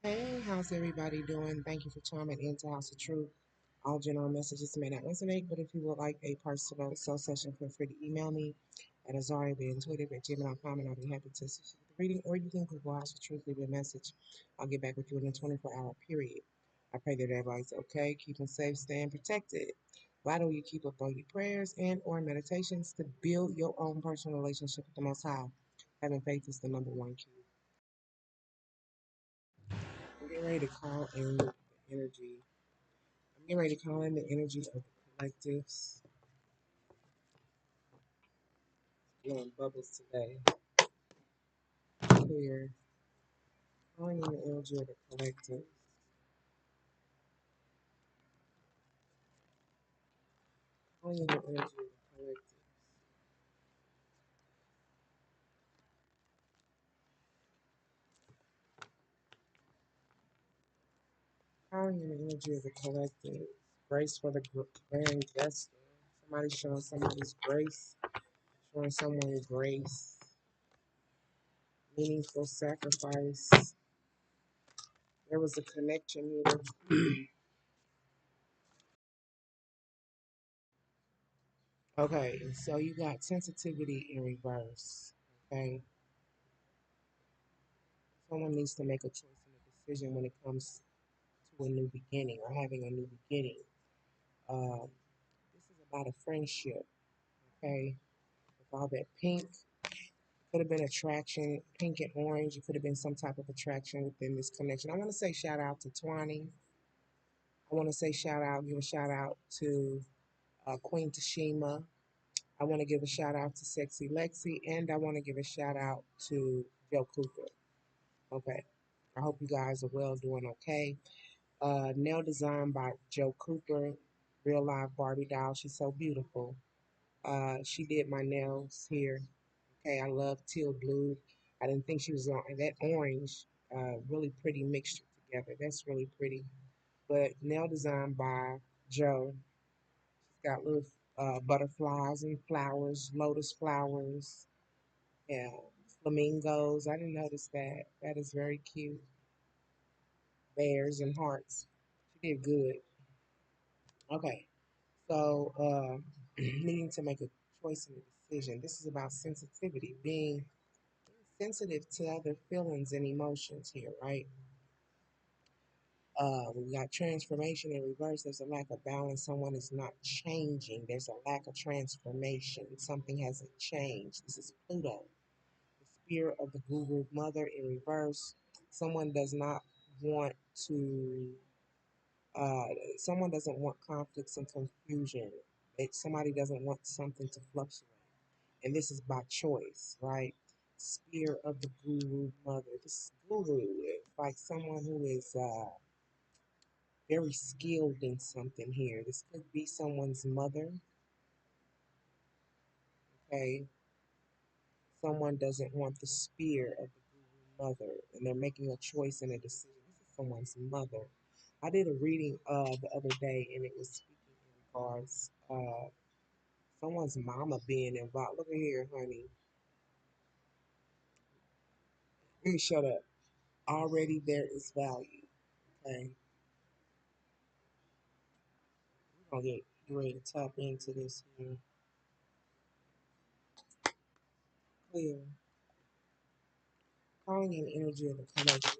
Hey, how's everybody doing? Thank you for chiming into House of Truth. All general messages may not resonate, but if you would like a personal soul session, feel free to email me at AZARIATHEINTUITIVE@gmail.com and I'll be happy to assist you with the reading, or you can Google House of Truth, leave a message. I'll get back with you in a 24-hour period. I pray that everybody's okay, keeping safe, staying protected. Why don't you keep up on your prayers and or meditations to build your own personal relationship with the Most High? Having faith is the number one key. I'm getting ready to call in the energy. I'm getting ready to call in the energy of the collectives. Blowing bubbles today. Clear. Calling in the energy of the collective. Calling in the energy of the collective. Calling in the energy of the collective. Grace for the grand gesture. Somebody showing somebody's grace. Showing someone grace. Meaningful sacrifice. There was a connection here. Okay, so you got sensitivity in reverse. Okay, someone needs to make a choice and a decision when it comes to a new beginning or having a new beginning. This is about a friendship. Okay, with all that pink, could have been attraction, pink and orange. It could have been some type of attraction within this connection. I want to say shout out to Twani. I want to say give a shout out to Queen Tashima. I want to give a shout out to Sexy Lexi, and I want to give a shout out to Joe Cooper. Okay. I hope you guys are well, doing okay. Nail design by Joe Cooper, real live Barbie doll. She's so beautiful. She did my nails here. Okay, I love teal blue. I didn't think she was on that orange. Really pretty mixture together. That's really pretty. But nail design by Joe. She's got little butterflies and flowers, lotus flowers, yeah, flamingos. I didn't notice that. That is very cute. Bears and hearts. She did good. Okay, so needing to make a choice and a decision. This is about sensitivity, being sensitive to other feelings and emotions here, right? We got transformation in reverse. There's a lack of balance. Someone is not changing. There's a lack of transformation. Something hasn't changed. This is Pluto, the spirit of the guru mother in reverse. Someone does not want to Uh, someone doesn't want conflicts and confusion. Somebody doesn't want something to fluctuate. And this is by choice, right? Spear of the guru mother. This guru is like someone who is very skilled in something here. This could be someone's mother, okay? Someone doesn't want the spear of the guru mother, and they're making a choice and a decision. This is someone's mother. I did a reading the other day, and it was speaking in regards someone's mama being involved. Look at here, honey. You shut up. Already there is value. Okay. We're gonna get ready to tap into this here. Clear. Calling in energy of the collective.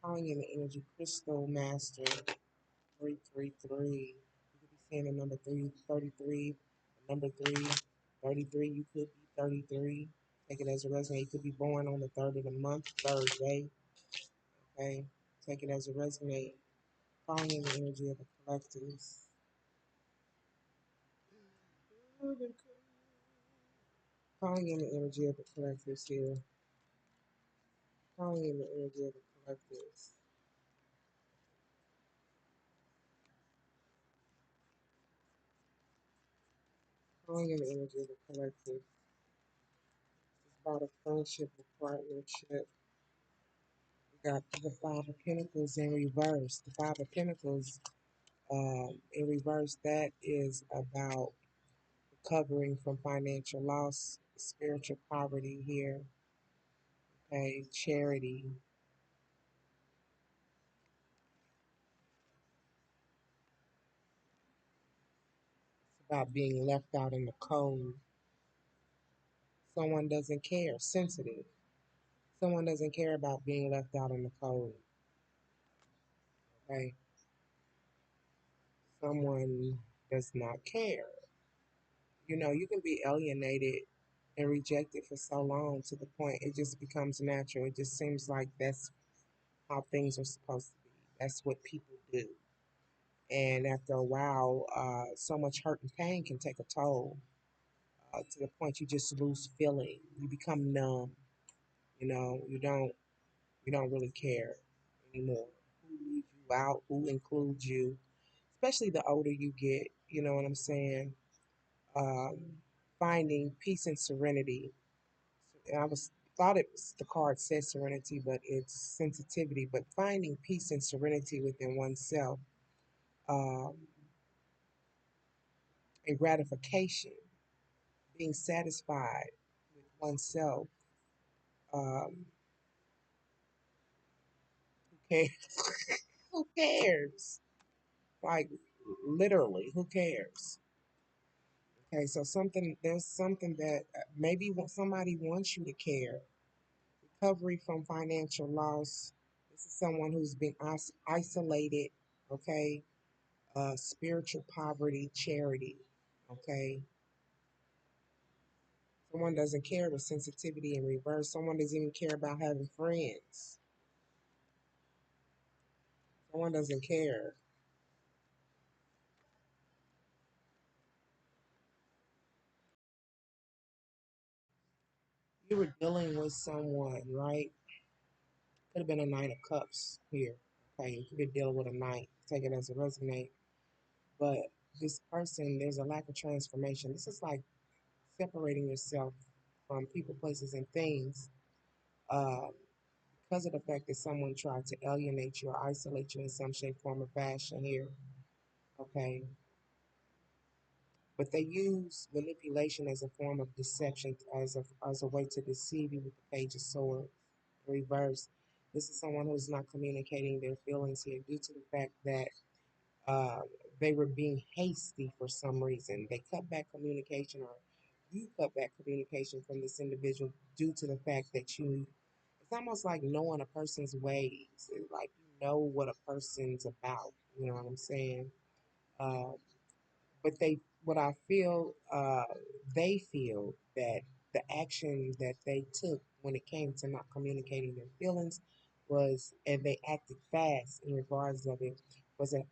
Calling in the energy crystal master 333. You could be seeing the number 333, number 333. You could be 33. Take it as a resonate. You could be born on the third of the month, Thursday. Okay. Take it as a resonate. Calling in the energy of the collectives. Calling in the energy of the collectives here. Calling in the energy of the collectives. Calling in the energy of the collective. It's about a friendship, a partnership. We got the Five of Pentacles in reverse. The Five of Pentacles in reverse, that is about recovering from financial loss, spiritual poverty here. Okay, charity. It's about being left out in the cold. Someone doesn't care. Sensitive. Someone doesn't care about being left out in the cold. Okay, someone does not care. You know, you can be alienated and rejected for so long to the point it just becomes natural. It just seems like that's how things are supposed to be. That's what people do. And after a while, so much hurt and pain can take a toll to the point you just lose feeling. You become numb. You know, you don't really care anymore. Who leaves you out? Who includes you? Especially the older you get. You know what I'm saying? Um, Finding peace and serenity. I was thought it was the card says serenity, but it's sensitivity. But finding peace and serenity within oneself, um, and gratification, being satisfied with oneself. Um, who cares? Who cares? Like literally, who cares? Okay, so there's something that maybe somebody wants you to care. Recovery from financial loss. This is someone who's been isolated. Okay, spiritual poverty, charity. Okay, someone doesn't care with sensitivity in reverse. Someone doesn't even care about having friends. Someone doesn't care. You were dealing with someone, right? Could have been a Knight of Cups here. Okay, you could be dealing with a Knight. Take it as it resonate. But this person, there's a lack of transformation. This is like separating yourself from people, places, and things uh, because of the fact that someone tried to alienate you or isolate you in some shape, form, or fashion here. Okay, but they use manipulation as a form of deception, as a way to deceive you with the Page of Swords. Reverse. This is someone who's not communicating their feelings here due to the fact that uh, they were being hasty for some reason. They cut back communication, or you cut back communication from this individual due to the fact that it's almost like knowing a person's ways. It's like you know what a person's about. You know what I'm saying? Uh, but what I feel, they feel that the action that they took when it came to not communicating their feelings and they acted fast in regards of it, was a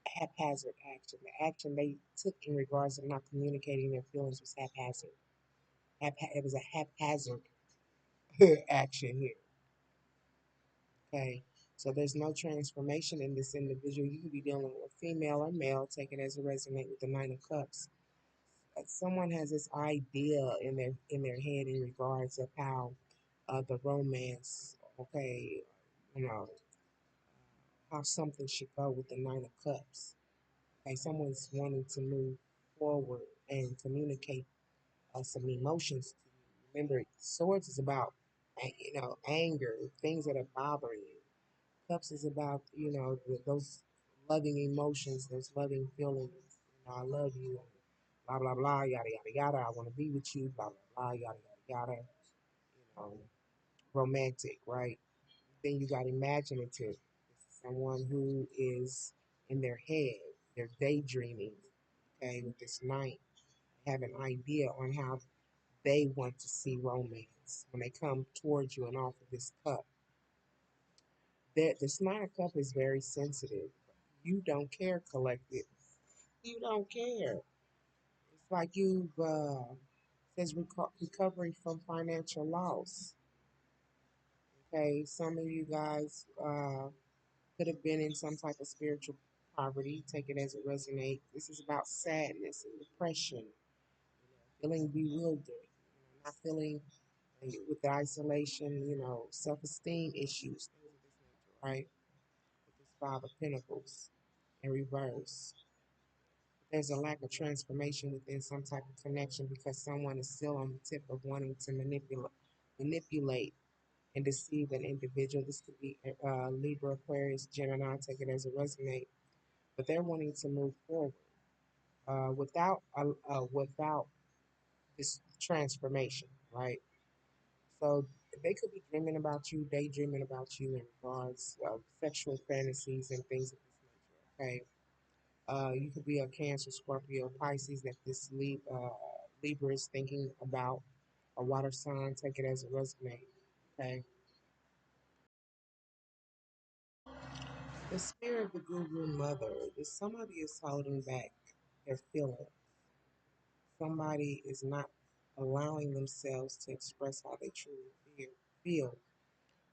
haphazard action. The action they took in regards of not communicating their feelings was haphazard. It was a haphazard action here. Okay. So there's no transformation in this individual. You could be dealing with female or male, take it as a resonate with the Nine of Cups. Someone has this idea in their head in regards of how the romance, okay, you know, how something should go with the Nine of Cups. Okay, someone's wanting to move forward and communicate some emotions to you. Remember, swords is about anger, things that are bothering you. Cups is about those loving emotions, those loving feelings. I love you. Blah blah blah, yada yada yada. I want to be with you. Blah blah blah, yada yada yada. Know, romantic, right? Then you got imaginative. Someone who is in their head, they're daydreaming. Okay, with this night, have an idea on how they want to see romance when they come towards you and offer this cup. That this nine of cup is very sensitive. You don't care, collective. You don't care. It's like you've says recovery from financial loss. Okay, some of you guys could have been in some type of spiritual poverty. Take it as it resonates. This is about sadness and depression, feeling bewildered, not feeling with the isolation, self-esteem issues, things of this nature, right? With this Five of Pentacles in reverse. There's a lack of transformation within some type of connection because someone is still on the tip of wanting to manipulate and deceive an individual. This could be Libra, Aquarius, Gemini, take it as a resonate, but they're wanting to move forward without this transformation, right? So they could be dreaming about you, daydreaming about you in regards of sexual fantasies and things of this nature. Okay, you could be a Cancer, Scorpio, Pisces that this Libra is thinking about. A water sign, take it as a resonate. Okay, the spirit of the Guru Mother. If somebody is holding back their feelings, somebody is not allowing themselves to express how they truly feel.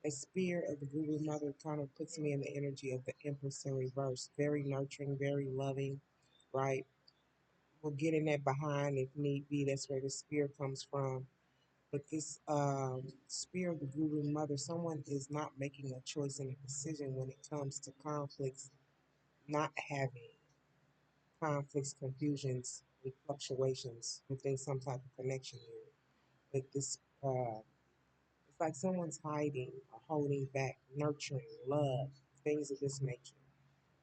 A spirit of the Guru Mother kind of puts me in the energy of the Empress in reverse. Very nurturing, very loving, right? We'll get in that behind if need be. That's where the spirit comes from. But this spirit of the Guru Mother, someone is not making a choice and a decision when it comes to conflicts, not having conflicts, confusions, and fluctuations within some type of connection here. But this, it's like someone's hiding or holding back, nurturing, love, things of this nature,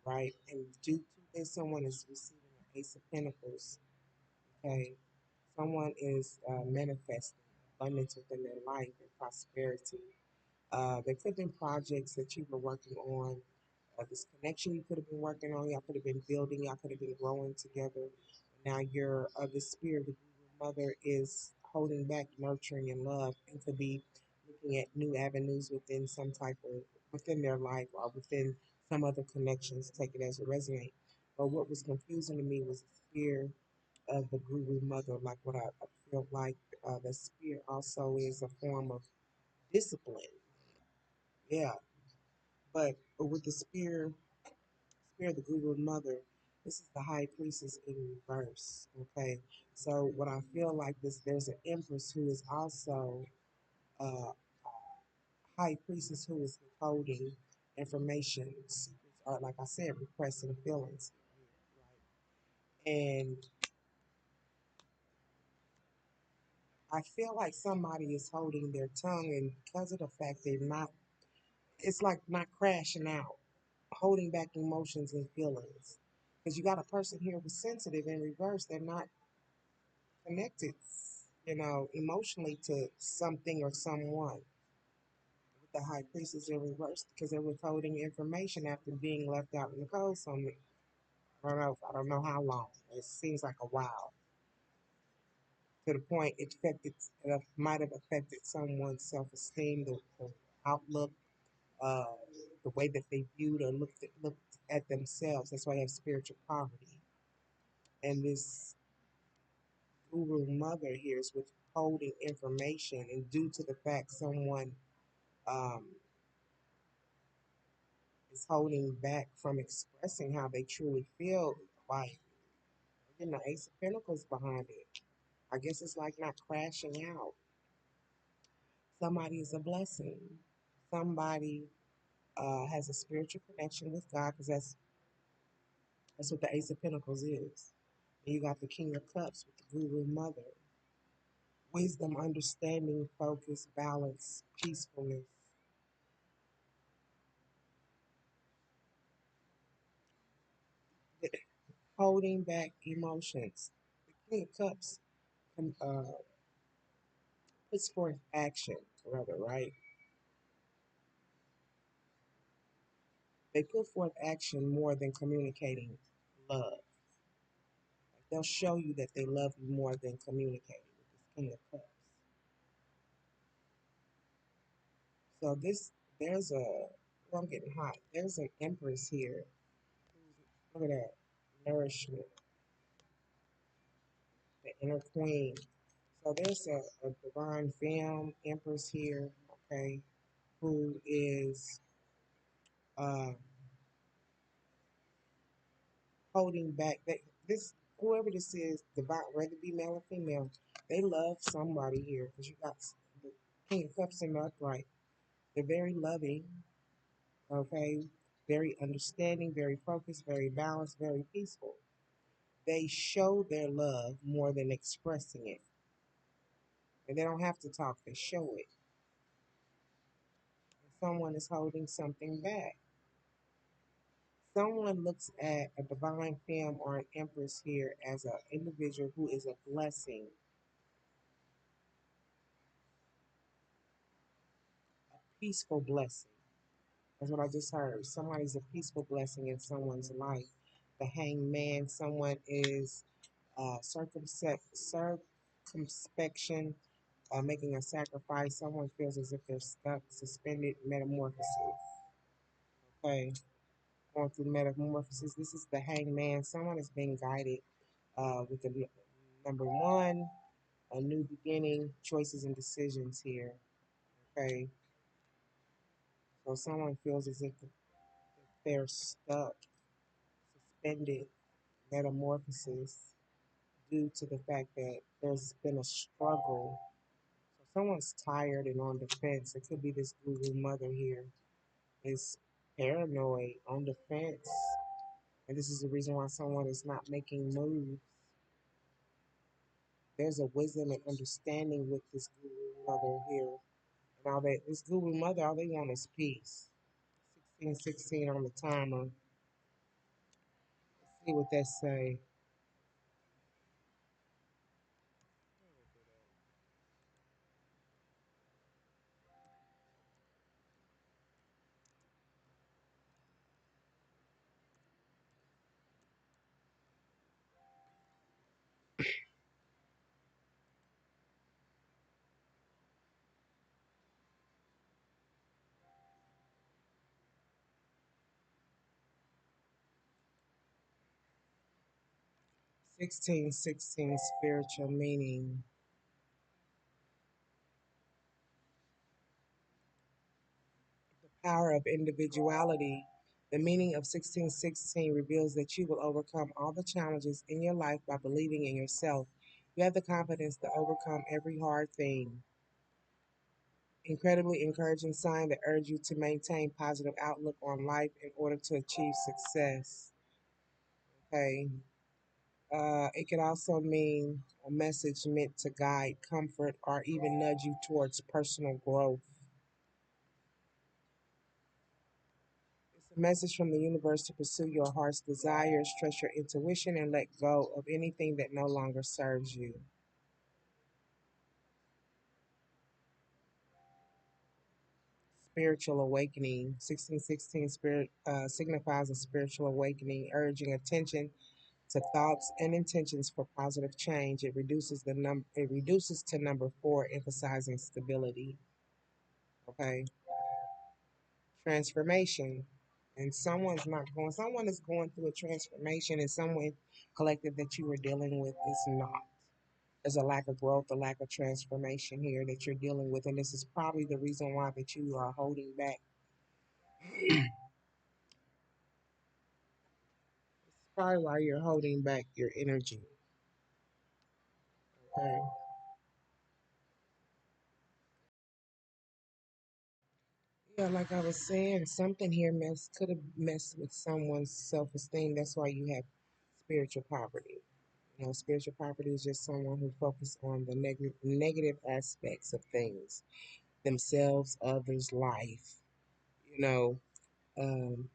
right? And due to this, someone is receiving an Ace of Pentacles. Okay, someone is manifesting abundance within their life and prosperity. There could have been projects that you were working on, this connection you could have been working on, y'all could have been building, y'all could have been growing together. Now your the spirit of the Guru Mother is holding back, nurturing, and love, and could be looking at new avenues within some type of within their life or within some other connections. Take it as a resonate. But what was confusing to me was the fear of the Guru Mother, like what I feel like the spirit also is a form of discipline. Yeah, but with the spirit of the Guru Mother, this is the High Priestess in reverse. Okay, so what I feel like this, there's an Empress who is also a High Priestess who is withholding information, or like I said, repressing feelings, right? And I feel like somebody is holding their tongue, and because of the fact they're not, it's like not crashing out, holding back emotions and feelings. Because you got a person here who's sensitive in reverse, they're not connected, emotionally to something or someone. With the high priestess in reverse, because they're withholding information after being left out in the cold. So I don't know how long. It seems like a while. To the point it might have affected someone's self-esteem, the outlook, uh, the way that they viewed or looked at themselves. That's why they have spiritual poverty. And this guru mother here is withholding information, and due to the fact someone um, is holding back from expressing how they truly feel, like Ace of Pentacles behind it. I guess it's like not crashing out. Somebody is a blessing. Somebody has a spiritual connection with God, because that's what the Ace of Pentacles is. And you got the King of Cups with the Guru Mother. Wisdom, understanding, focus, balance, peacefulness. Holding back emotions. The King of Cups puts forth action, rather, right? They put forth action more than communicating love. Like they'll show you that they love you more than communicating with this King of Cups. So there's well, I'm getting hot. There's an Empress here. Look at that. Nourishment, the inner queen. So there's a divine femme, Empress here, okay, who is uh, holding back. This whoever this is, divine, whether it be male or female, they love somebody here, because you got the King of Cups in the upright. They're very loving, okay, very understanding, very focused, very balanced, very peaceful. They show their love more than expressing it. And they don't have to talk, they show it. Someone is holding something back. Someone looks at a divine femme or an empress here as an individual who is a blessing, a peaceful blessing. That's what I just heard. Somebody's a peaceful blessing in someone's life. The hanged man, someone is circumspection, making a sacrifice. Someone feels as if they're stuck, suspended, metamorphosis. Okay, going through metamorphosis. This is the hanged man. Someone is being guided with the number one, a new beginning, choices and decisions here. Okay, so someone feels as if they're stuck, suspended, metamorphosis due to the fact that there's been a struggle. So someone's tired and on defense. It could be this guru mother here is paranoid, on defense. And this is the reason why someone is not making moves. There's a wisdom and understanding with this guru mother here. And all that this guru mother, all they want is peace. 1616 on the timer. Let's see what that say. 1616 spiritual meaning. Power of individuality. The meaning of 1616 reveals that you will overcome all the challenges in your life by believing in yourself. You have the confidence to overcome every hard thing. Incredibly encouraging sign that urge you to maintain positive outlook on life in order to achieve success. Okay. It could also mean a message meant to guide, comfort, or even nudge you towards personal growth. It's a message from the universe to pursue your heart's desires, trust your intuition, and let go of anything that no longer serves you. Spiritual awakening. 1616 spirit signifies a spiritual awakening, urging attention to thoughts and intentions for positive change. It reduces to number four, emphasizing stability. Okay. Transformation. And someone is going through a transformation, and someone collective that you are dealing with is not. There's a lack of growth, a lack of transformation here that you're dealing with, and this is probably the reason why that you are holding back. It's probably why you're holding back your energy. Okay. Yeah, like I was saying, something here could have messed with someone's self-esteem. That's why you have spiritual poverty. Spiritual poverty is just someone who focuses on the negative aspects of things, themselves, others, life. You know, um,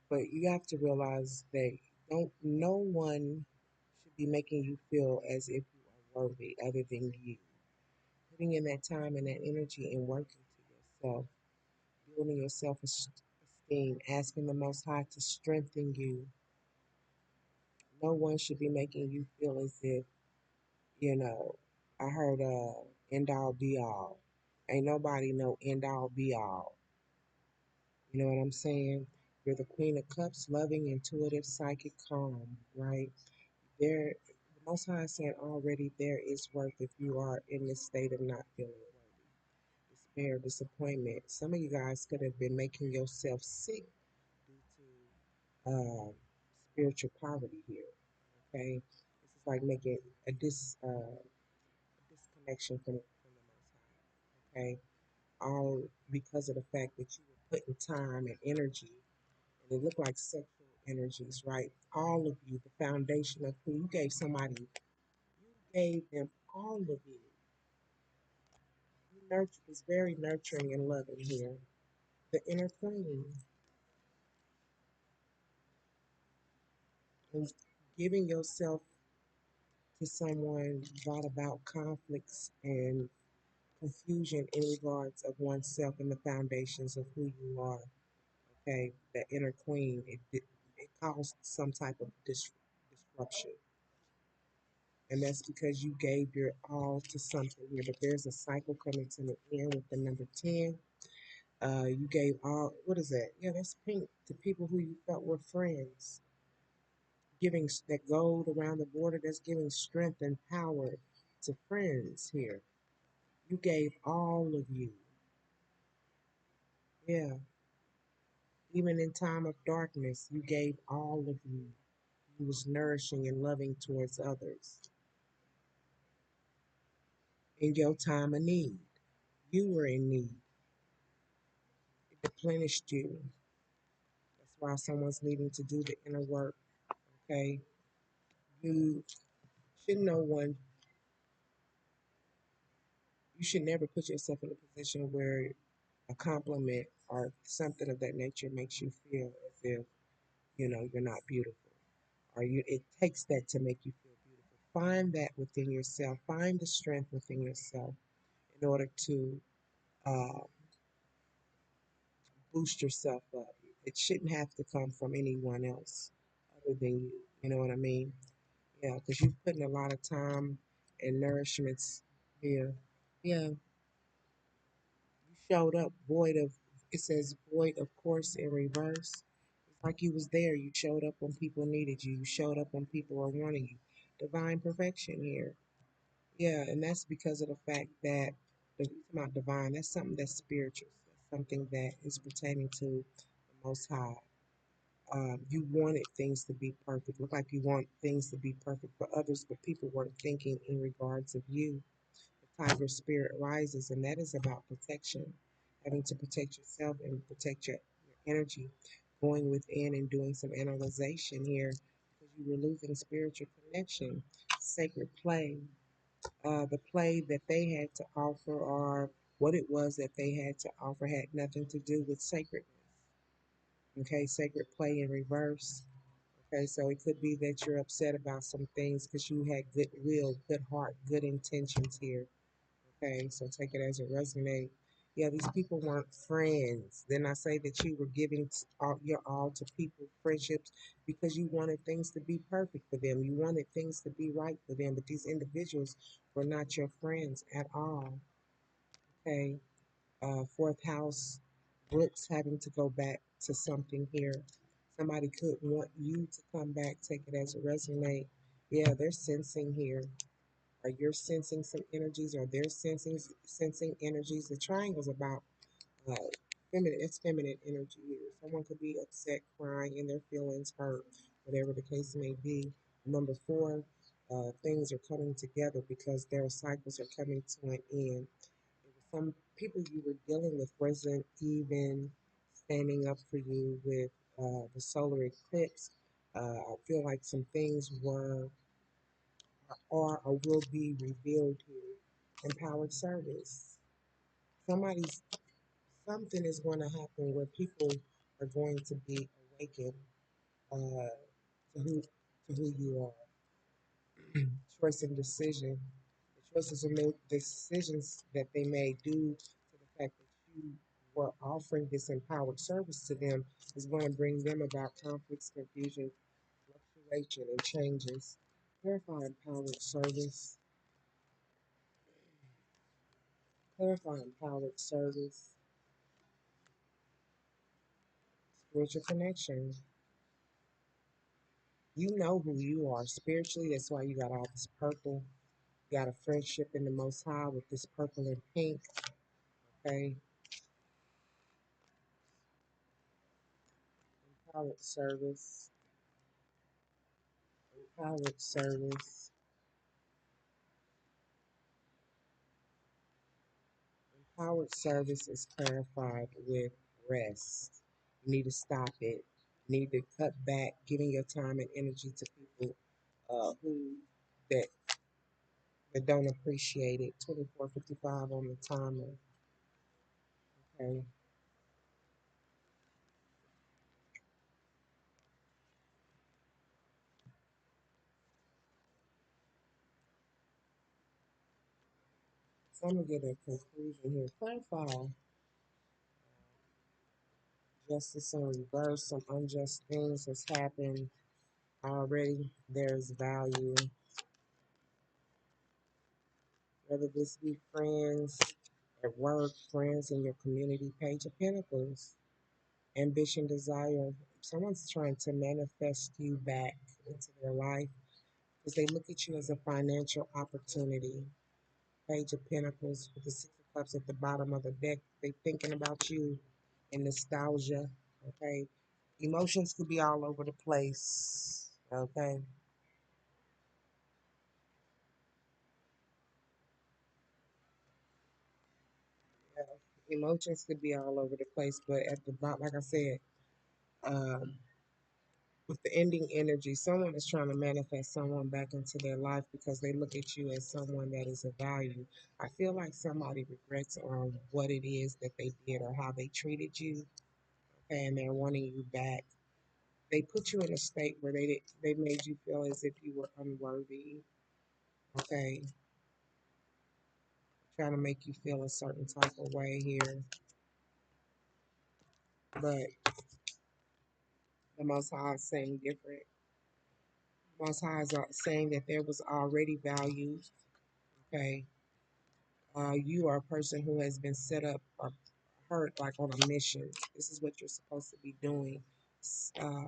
but you have to realize that don't no one should be making you feel as if you are worthy other than you. Putting in that time and that energy and working to yourself, building your self-esteem, asking the Most High to strengthen you. No one should be making you feel as if, you know, I heard end all be all. Ain't nobody no end all be all. You know what I'm saying? You're the Queen of Cups, loving, intuitive, psychic, calm, right? There, the Most High said already there is worth if you are in this state of not feeling worthy. Despair, disappointment. Some of you guys could have been making yourself sick due to spiritual poverty here. Okay, this is like making a disconnection from the Most High. Okay, all because of the fact that you were putting time and energy, and it looked like sexual energies, right? All of you, the foundation of who you gave somebody, you gave them all of you. You nurtured, is very nurturing and loving here. the inner queen, and giving yourself to someone brought about conflicts and confusion in regards of oneself and the foundations of who you are. Okay, the inner queen, it caused some type of disruption. And that's because you gave your all to something here. But there's a cycle coming to the end with the number 10. You gave all, what is that? Yeah, that's pink, to people who you felt were friends. Giving that gold around the border, that's giving strength and power to friends here. You gave all of you. Yeah, even in time of darkness, you gave all of you. You was nourishing and loving towards others in your time of need. You were in need. It replenished you. That's why someone's needing to do the inner work. Okay, you should no one. You should never put yourself in a position where a compliment or something of that nature makes you feel as if you're not beautiful, or you. It takes that to make you feel beautiful. Find that within yourself. Find the strength within yourself in order to uh, boost yourself up. It shouldn't have to come from anyone else other than you. You know what I mean? Yeah, because you're putting a lot of time and nourishments here. Yeah, you showed up void of, it says void of course in reverse. It's like you was there. You showed up when people needed you. You showed up when people were wanting you. Divine perfection here. Yeah, and that's because of the fact that the reason about divine, that's something that's spiritual. That's something that is pertaining to the Most High. You wanted things to be perfect. Look like you want things to be perfect for others, but people weren't thinking in regards of you. The tiger spirit rises, and that is about protection, having to protect yourself and protect your energy, going within and doing some analyzation here because you were losing spiritual connection, sacred play. The play that they had to offer or what it was that they had to offer had nothing to do with sacredness. Okay, sacred play in reverse. Okay, so it could be that you're upset about some things because you had goodwill, good heart, good intentions here. Okay, so take it as it resonates. Yeah, these people weren't friends. Then I say that you were giving your all to people, friendships, because you wanted things to be perfect for them. You wanted things to be right for them, but these individuals were not your friends at all. Okay, fourth house, Brooks having to go back to something here. Somebody could want you to come back, take it as a resonate. Yeah, they're sensing here. Or you're sensing some energies, or they're sensing energies. The triangle's about uh, feminine. It's feminine energy here. Someone could be upset, crying, and their feelings hurt, whatever the case may be. Number four, things are coming together because their cycles are coming to an end. Some people you were dealing with wasn't even standing up for you with the solar eclipse. I feel like some things are or will be revealed here. Empowered service. Somebody's something is going to happen where people are going to be awakened to who you are. Choice and decision. The choices and decisions that they made due to the fact that you were offering this empowered service to them is going to bring them about conflicts, confusion, fluctuation, and changes. Clarify empowered service. Clarify empowered service. Spiritual connection. You know who you are spiritually. That's why you got all this purple. You got a friendship in the Most High with this purple and pink. Okay. Empowered service. Empowered service. Empowered service is clarified with rest. You need to stop it. You need to cut back, giving your time and energy to people who that that don't appreciate it. 24:55 on the timer. Okay. So I'm gonna get a conclusion here. Clarify justice in reverse. Some unjust things has happened already. There's value, whether this be friends at work, friends in your community. Page of Pentacles, ambition, desire. Someone's trying to manifest you back into their life because they look at you as a financial opportunity. Page of Pentacles with the Six of Cups at the bottom of the deck. They thinking about you in nostalgia. Okay. Emotions could be all over the place. Okay. Yeah. Emotions could be all over the place, but at the bottom, like I said, um, with the ending energy, someone is trying to manifest someone back into their life because they look at you as someone that is of value. I feel like somebody regrets on what it is that they did or how they treated you, okay, and they're wanting you back. They put you in a state where they made you feel as if you were unworthy, okay, trying to make you feel a certain type of way here. But the Most High is saying different. Most High is saying that there was already value, okay. You are a person who has been set up or hurt like on a mission. This is what you're supposed to be doing.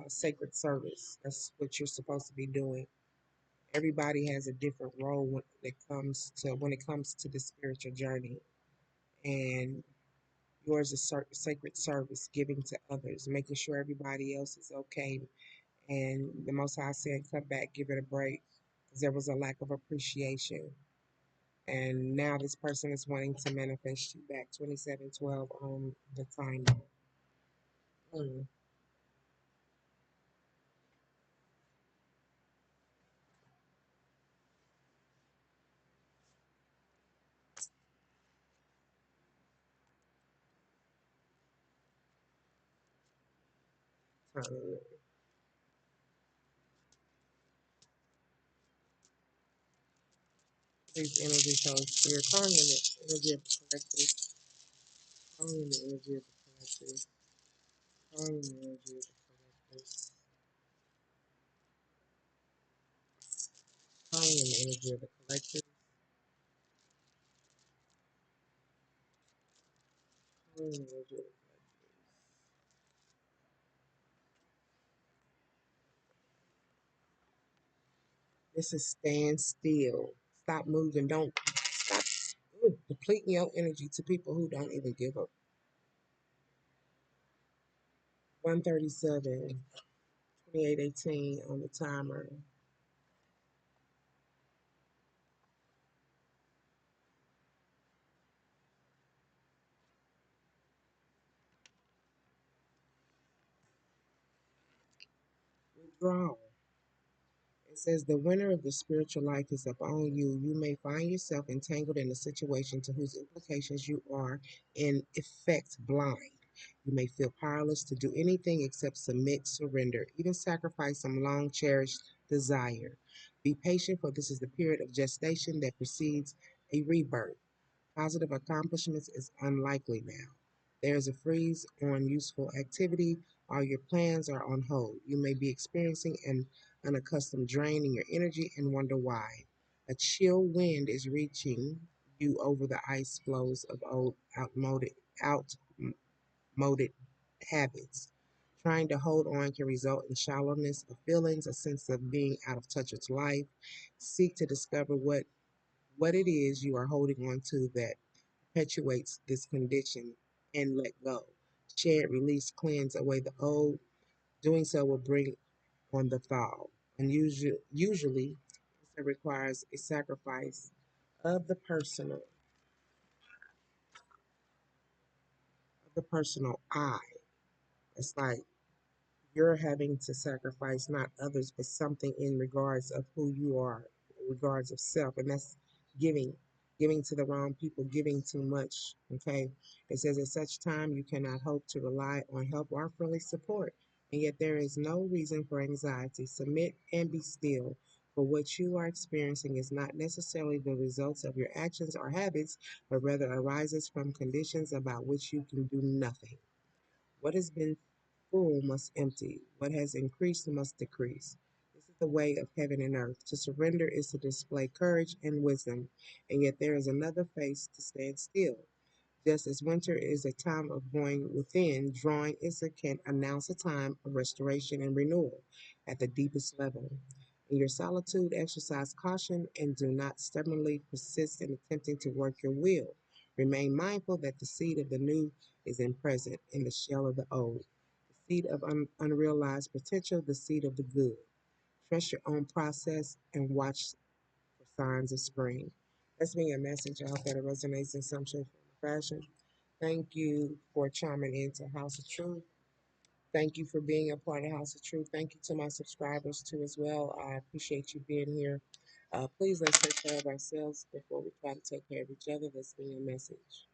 Sacred service. That's what you're supposed to be doing. Everybody has a different role when it comes to the spiritual journey, and yours is sacred service, giving to others, making sure everybody else is okay. And the Most High said, "Cut back, give it a break," because there was a lack of appreciation. And now this person is wanting to manifest you back. 2712 on the timer. Mm. Timer. These energy shows spirit. Calling in the energy of the collective. Calling in the energy of the collective. Calling in the energy of the collective. Calling in the energy of the collective. Calling in the energy of the collective. This is stand still. Stop moving. Don't stop depleting your energy to people who don't even give up. 137, 2818 on the timer. Withdrawal. It says the winner of the spiritual life is upon you. You may find yourself entangled in a situation to whose implications you are, in effect, blind. You may feel powerless to do anything except submit, surrender, even sacrifice some long cherished desire. Be patient, for this is the period of gestation that precedes a rebirth. Positive accomplishments is unlikely now. There is a freeze on useful activity. All your plans are on hold. You may be experiencing an unaccustomed drain in your energy and wonder why. A chill wind is reaching you over the ice floes of old, outmoded habits. Trying to hold on can result in shallowness of feelings, a sense of being out of touch with life. Seek to discover what it is you are holding on to that perpetuates this condition, and let go. Shed, release, cleanse away the old. Doing so will bring on the thaw. And usually it requires a sacrifice of the personal I. It's like you're having to sacrifice not others, but something in regards of who you are, in regards of self, and that's giving, giving to the wrong people, giving too much. Okay, it says at such time you cannot hope to rely on help or friendly support, and yet there is no reason for anxiety. Submit and be still. For what you are experiencing is not necessarily the results of your actions or habits, but rather arises from conditions about which you can do nothing. What has been full must empty. What has increased must decrease. This is the way of heaven and earth. To surrender is to display courage and wisdom, and yet there is another face to stand still. Just as winter is a time of going within, drawing Issa can announce a time of restoration and renewal at the deepest level. In your solitude, exercise caution and do not stubbornly persist in attempting to work your will. Remain mindful that the seed of the new is in present in the shell of the old. The seed of unrealized potential, the seed of the good. Trust your own process and watch for signs of spring. That's been your message. I hope that it resonates in some shape or fashion. Thank you for chiming into House of Truth. Thank you for being a part of House of Truth. Thank you to my subscribers too as well. I appreciate you being here. Please let's take care of ourselves before we try to take care of each other. That's been your message.